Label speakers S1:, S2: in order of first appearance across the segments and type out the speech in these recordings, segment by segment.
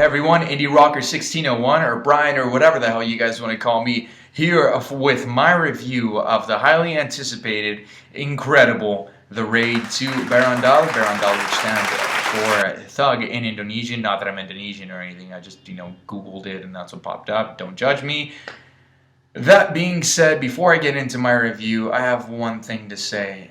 S1: Hey everyone, Indie Rocker 1601 or Brian or whatever the hell you guys want to call me, here with my review of the highly anticipated, incredible The Raid to Berandal. Berandal, which stands for thug in Indonesian. Not that I'm Indonesian or anything, I just, Googled it and that's what popped up. Don't judge me. That being said, before I get into my review, I have one thing to say.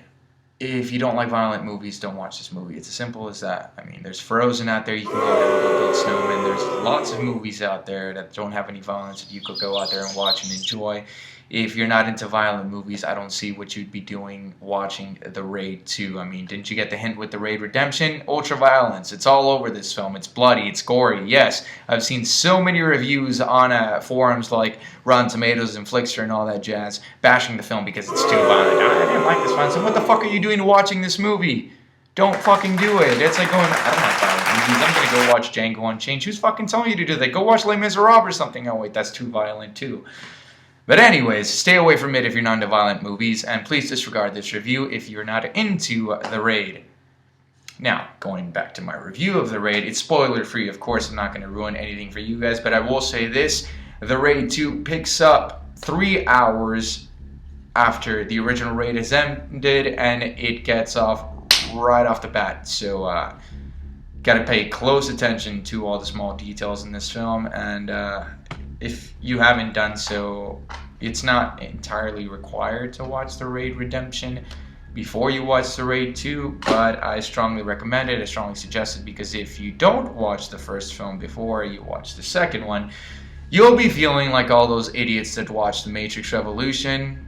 S1: If you don't like violent movies, don't watch this movie. It's as simple as that. I mean, there's Frozen out there, you can go ahead and go build snowmen. There's lots of movies out there that don't have any violence that you could go out there and watch and enjoy. If you're not into violent movies, I don't see what you'd be doing watching The Raid 2. I mean, didn't you get the hint with The Raid Redemption? Ultra violence. It's all over this film. It's bloody. It's gory. Yes, I've seen so many reviews on forums like Rotten Tomatoes and Flickster and all that jazz bashing the film because it's too violent. I didn't like this one. So what the fuck are you doing watching this movie? Don't fucking do it. It's like going, I don't like violent movies. I'm going to go watch Django Unchained. Who's fucking telling you to do that? Go watch Les Miserables or something. Oh, wait, that's too violent too. But anyways, stay away from it if you're not into violent movies, and please disregard this review if you're not into The Raid. Now, going back to my review of The Raid, it's spoiler-free, of course. I'm not going to ruin anything for you guys, but I will say this. The Raid 2 picks up 3 hours after the original Raid has ended, and it gets off right off the bat. So, got to pay close attention to all the small details in this film, and if you haven't done so, it's not entirely required to watch The Raid Redemption before you watch The Raid 2, but I strongly recommend it. I strongly suggest it because if you don't watch the first film before you watch the second one, you'll be feeling like all those idiots that watched The Matrix Revolution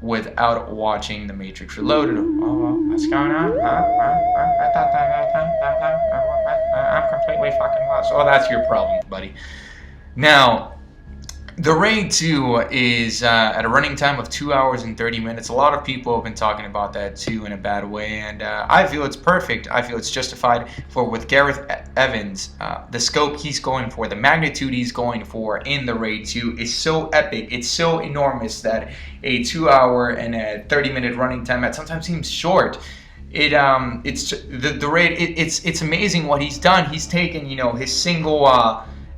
S1: without watching The Matrix Reloaded. Oh, what's going on? I'm completely fucking lost. Oh, that's your problem, buddy. Now, The Raid 2 is at a running time of 2 hours and 30 minutes. A lot of people have been talking about that too in a bad way, and I feel it's perfect. I feel it's justified for with Gareth Evans. The scope he's going for, the magnitude he's going for in The Raid 2 is so epic. It's so enormous that a 2 hour and a 30-minute running time that sometimes seems short. It's the Raid. It's amazing what he's done. He's taken his single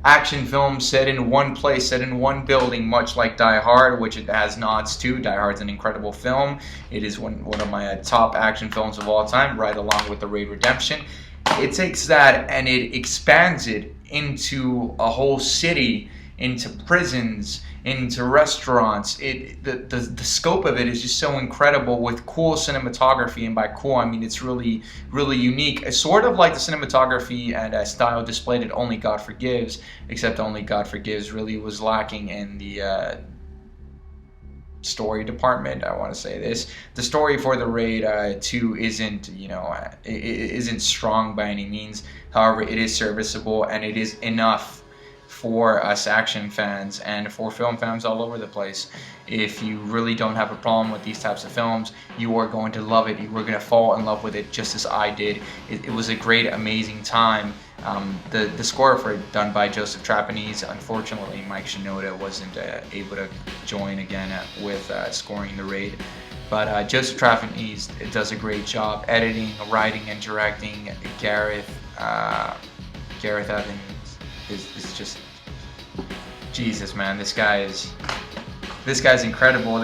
S1: action film set in one place, set in one building, much like Die Hard, which it has nods to. Die Hard's an incredible film. It is one of my top action films of all time, right along with The Raid Redemption. It takes that and it expands it into a whole city, into prisons, into restaurants. The scope of it is just so incredible with cool cinematography, and by cool I mean it's really, really unique. It's sort of like the cinematography and style displayed at Only God Forgives, except Only God Forgives really was lacking in the story department. I want to say this: the story for The Raid 2 isn't strong by any means. However, it is serviceable and it is enough for us action fans and for film fans all over the place. If you really don't have a problem with these types of films, you are going to love it. You are going to fall in love with it just as I did. It was a great, amazing time. The score for it done by Joseph Trapanese. Unfortunately, Mike Shinoda wasn't able to join again with scoring The Raid. But Joseph Trapanese does a great job editing, writing, and directing. Gareth Evans is just Jesus, man. This guy's incredible.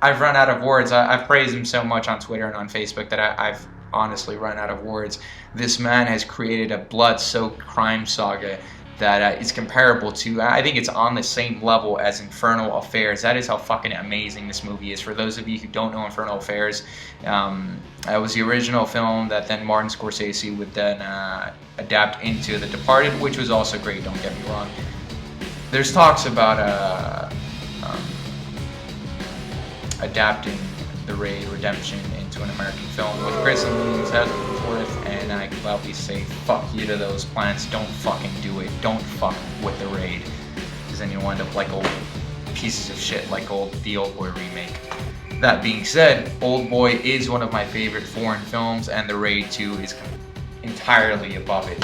S1: I've run out of words. I've praised him so much on Twitter and on Facebook that I've honestly run out of words. This man has created a blood-soaked crime saga that is comparable to, I think it's on the same level as Infernal Affairs. That is how fucking amazing this movie is. For those of you who don't know Infernal Affairs, it was the original film that then Martin Scorsese would then adapt into The Departed, which was also great, don't get me wrong. There's talks about adapting The Raid Redemption into an American film with Chris and Williams Hemsworth, and I gladly say fuck you to those plans. Don't fucking do it. Don't fuck with The Raid, because then you'll end up like old pieces of shit like the Old Boy remake. That being said, Old Boy is one of my favorite foreign films, and The Raid 2 is entirely above it.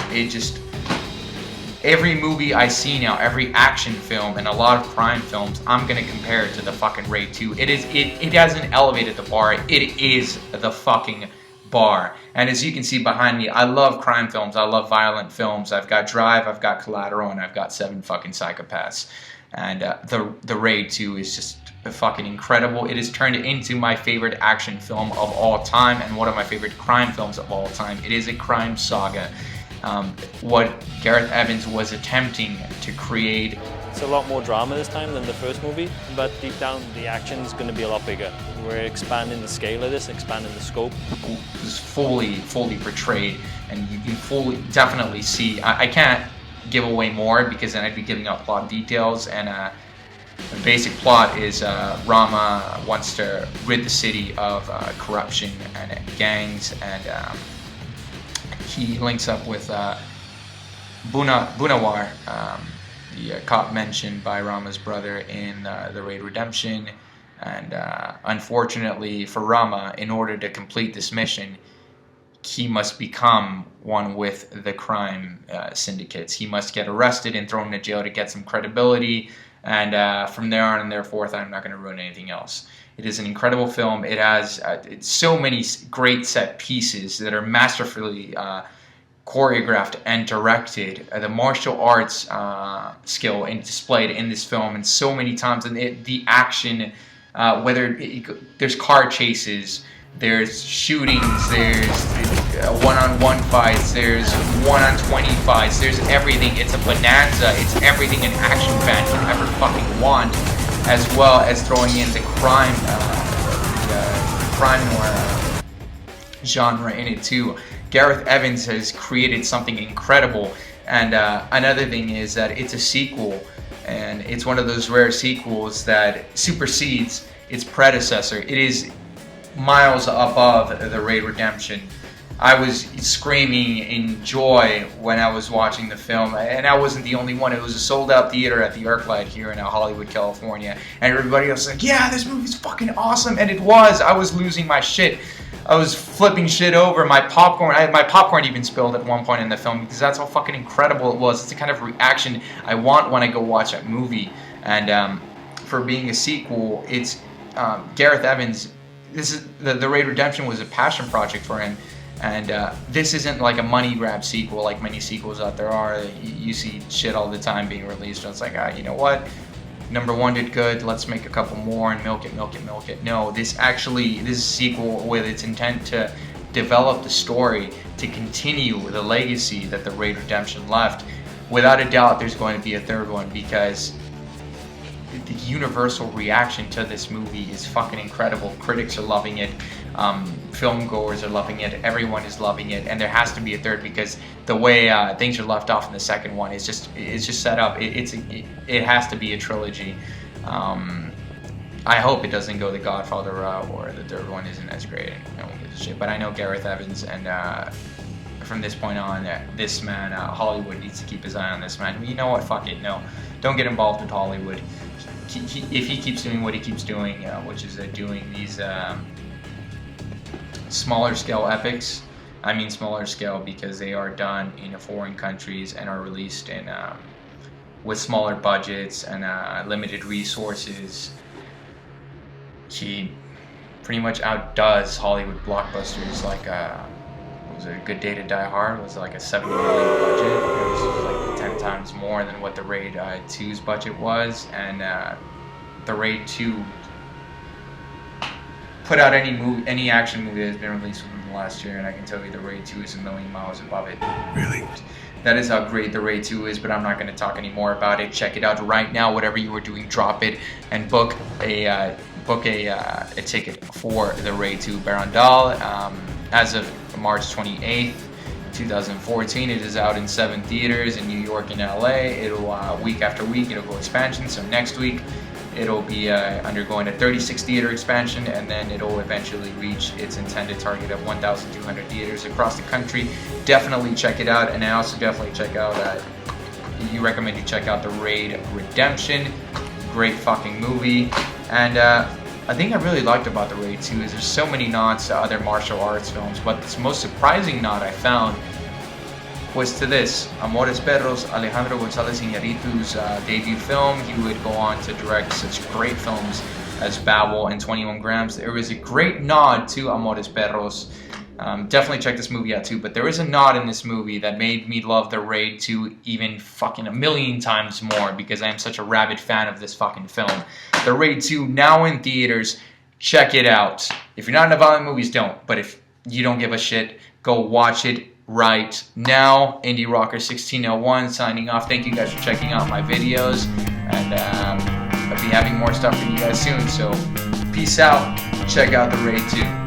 S1: Every movie I see now, every action film and a lot of crime films, I'm gonna compare it to the fucking Raid 2. It hasn't elevated the bar. It is the fucking bar. And as you can see behind me, I love crime films. I love violent films. I've got Drive, I've got Collateral, and I've got Seven Fucking Psychopaths. And the Raid 2 is just fucking incredible. It has turned into my favorite action film of all time and one of my favorite crime films of all time. It is a crime saga. What Gareth Evans was attempting to create.
S2: It's a lot more drama this time than the first movie, but deep down the action is going to be a lot bigger. We're expanding the scale of this, expanding the scope.
S1: It was fully portrayed, and you can definitely see. I can't give away more because then I'd be giving out plot details, and the basic plot is Rama wants to rid the city of corruption and gangs, and he links up with Bunawar, the cop mentioned by Rama's brother in the Raid Redemption. And unfortunately for Rama, in order to complete this mission, he must become one with the crime syndicates. He must get arrested and thrown into jail to get some credibility. And from there on and thereforth, I'm not going to ruin anything else. It is an incredible film. It has so many great set pieces that are masterfully choreographed and directed. The martial arts skill and displayed in this film, and so many times, and the action, there's car chases, there's shootings, there's one-on-one fights, there's one-on-20 fights, there's everything. It's a bonanza. It's everything an action fan can ever fucking want, as well as throwing in the crime noir genre in it too. Gareth Evans has created something incredible, and another thing is that it's a sequel, and it's one of those rare sequels that supersedes its predecessor. It is miles above the Raid Redemption. I was screaming in joy when I was watching the film, and I wasn't the only one. It was a sold-out theater at the ArcLight here in Hollywood, California, and everybody else was like, yeah, this movie's fucking awesome, and it was. I was losing my shit. I was flipping shit over. My popcorn even spilled at one point in the film because that's how fucking incredible it was. It's the kind of reaction I want when I go watch a movie. And for being a sequel, it's Gareth Evans. This is the Raid Redemption was a passion project for him, and this isn't like a money grab sequel like many sequels out there are. You see shit all the time being released, and it's like, you know what? Number one did good, let's make a couple more and milk it. No, this is a sequel with its intent to develop the story, to continue the legacy that the Raid Redemption left. Without a doubt, there's going to be a third one because the universal reaction to this movie is fucking incredible. Critics are loving it. Film goers are loving it. Everyone is loving it, and there has to be a third because the way things are left off in the second one is just set up. It has to be a trilogy. I hope it doesn't go the Godfather route, or the third one isn't as great. No one gives a shit. But I know Gareth Evans, and from this point on, this man, Hollywood needs to keep his eye on this man. You know what? Fuck it. No, don't get involved with Hollywood. If he keeps doing what he keeps doing, which is doing these smaller scale epics. I mean smaller scale because they are done in foreign countries and are released in with smaller budgets and limited resources. He pretty much outdoes Hollywood blockbusters like was it A Good Day to Die Hard? It was like a $70 million budget. It was like 10 times more than what the Raid 2's budget was, and the Raid 2 put out any action movie that has been released within the last year, and I can tell you the Raid 2 is a million miles above it.
S3: Really?
S1: That is how great the Raid 2 is, but I'm not going to talk any more about it. Check it out right now. Whatever you are doing, drop it and book a ticket for the Raid 2 Berandal. As of March 28th, 2014, it is out in 7 theaters in New York and LA. It'll week after week, it'll go expansion. So next week, it'll be undergoing a 36 theater expansion, and then it'll eventually reach its intended target of 1,200 theaters across the country. Definitely check it out, and I also definitely recommend you check out the Raid Redemption. Great fucking movie. And I think I really liked about the Raid 2 is there's so many nods to other martial arts films, but the most surprising nod I found was to this, Amores Perros, Alejandro González Iñárritu's debut film. He would go on to direct such great films as Babel and 21 Grams. There was a great nod to Amores Perros Definitely check this movie out too. But there is a nod in this movie that made me love The Raid 2 even fucking a million times more, because I am such a rabid fan of this fucking film. The Raid 2 now in theaters. Check it out. If you're not into violent movies, don't. But if you don't give a shit, go watch it right now. Indie Rocker 1601 signing off. Thank you guys for checking out my videos, and I'll be having more stuff for you guys soon. So peace out. Check out The Raid 2.